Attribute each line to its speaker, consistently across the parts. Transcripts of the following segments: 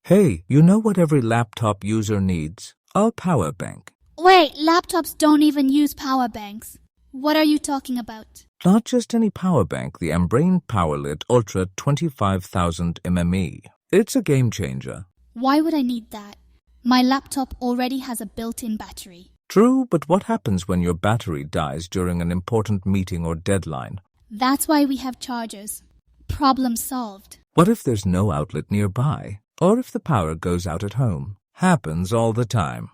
Speaker 1: Hey, you know what every laptop user needs? A power bank.
Speaker 2: Wait, laptops don't even use power banks. What are you talking about?
Speaker 1: Not just any power bank, the Ambrane 100W Ultra 25,000 MME. It's a game changer.
Speaker 2: Why would I need that? My laptop already has a built-in battery.
Speaker 1: True, but what happens when your battery dies during an important meeting or deadline?
Speaker 2: That's why we have chargers. Problem solved.
Speaker 1: What if there's no outlet nearby? Or if the power goes out at home? Happens all the time.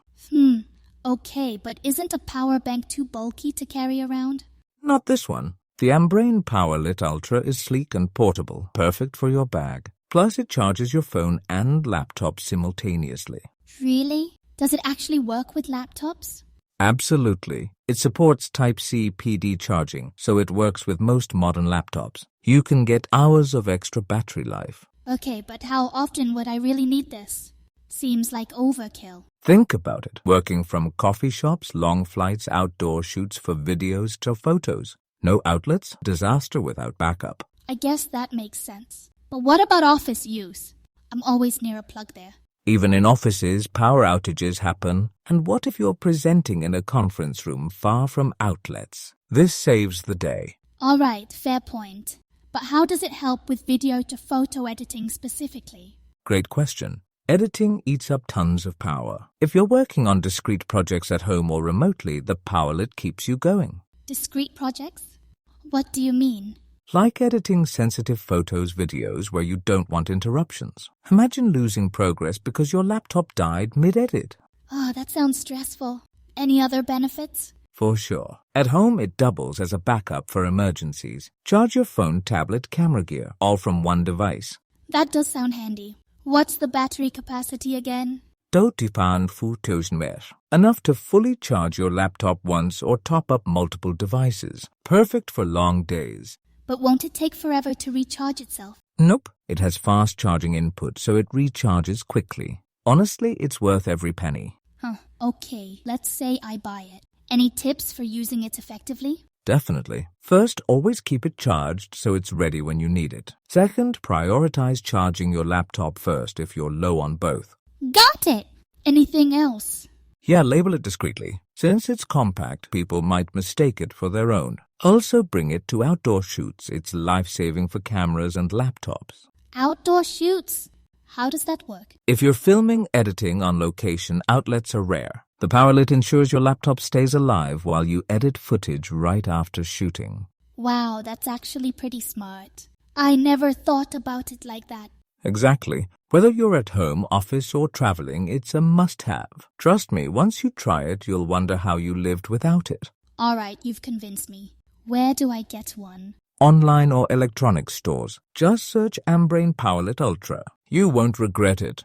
Speaker 2: Okay, but isn't a power bank too bulky to carry around?
Speaker 1: Not this one. The Ambrane 100W Ultra is sleek and portable, perfect for your bag. Plus, it charges your phone and laptop simultaneously.
Speaker 2: Really? Does it actually work with laptops?
Speaker 1: Absolutely. It supports Type-C PD charging, so it works with most modern laptops. You can get hours of extra battery life.
Speaker 2: Okay, but how often would I really need this? Seems like overkill.
Speaker 1: Think about it. Working from coffee shops, long flights, outdoor shoots for videos to photos. No outlets, disaster without backup.
Speaker 2: I guess that makes sense. But what about office use? I'm always near a plug there.
Speaker 1: Even in offices, power outages happen. And what if you're presenting in a conference room far from outlets? This saves the day.
Speaker 2: All right, fair point. But how does it help with video to photo editing specifically?
Speaker 1: Great question. Editing eats up tons of power. If you're working on discrete projects at home or remotely, the powerlet keeps you going.
Speaker 2: Discrete projects? What do you mean?
Speaker 1: Like editing sensitive photos, videos where you don't want interruptions. Imagine losing progress because your laptop died mid-edit.
Speaker 2: Oh, that sounds stressful. Any other benefits?
Speaker 1: For sure. At home, it doubles as a backup for emergencies. Charge your phone, tablet, camera gear, all from one device.
Speaker 2: That does sound handy. What's the battery capacity again?
Speaker 1: 25,000 mAh. Enough to fully charge your laptop once or top up multiple devices. Perfect for long days.
Speaker 2: But won't it take forever to recharge itself?
Speaker 1: Nope. It has fast charging input, so it recharges quickly. Honestly, it's worth every penny.
Speaker 2: Okay, let's say I buy it. Any tips for using it effectively?
Speaker 1: Definitely. First, always keep it charged so it's ready when you need it. Second, prioritize charging your laptop first if you're low on both.
Speaker 2: Got it! Anything else?
Speaker 1: Yeah, label it discreetly. Since it's compact, people might mistake it for their own. Also bring it to outdoor shoots. It's life-saving for cameras and laptops.
Speaker 2: Outdoor shoots? How does that work?
Speaker 1: If you're filming, editing on location, outlets are rare. The powerlet ensures your laptop stays alive while you edit footage right after shooting.
Speaker 2: Wow, that's actually pretty smart. I never thought about it like that.
Speaker 1: Exactly. Whether you're at home, office, or traveling, it's a must-have. Trust me, once you try it, you'll wonder how you lived without it.
Speaker 2: All right, you've convinced me. Where do I get one?
Speaker 1: Online or electronics stores. Just search Ambrane 100W Ultra. You won't regret it.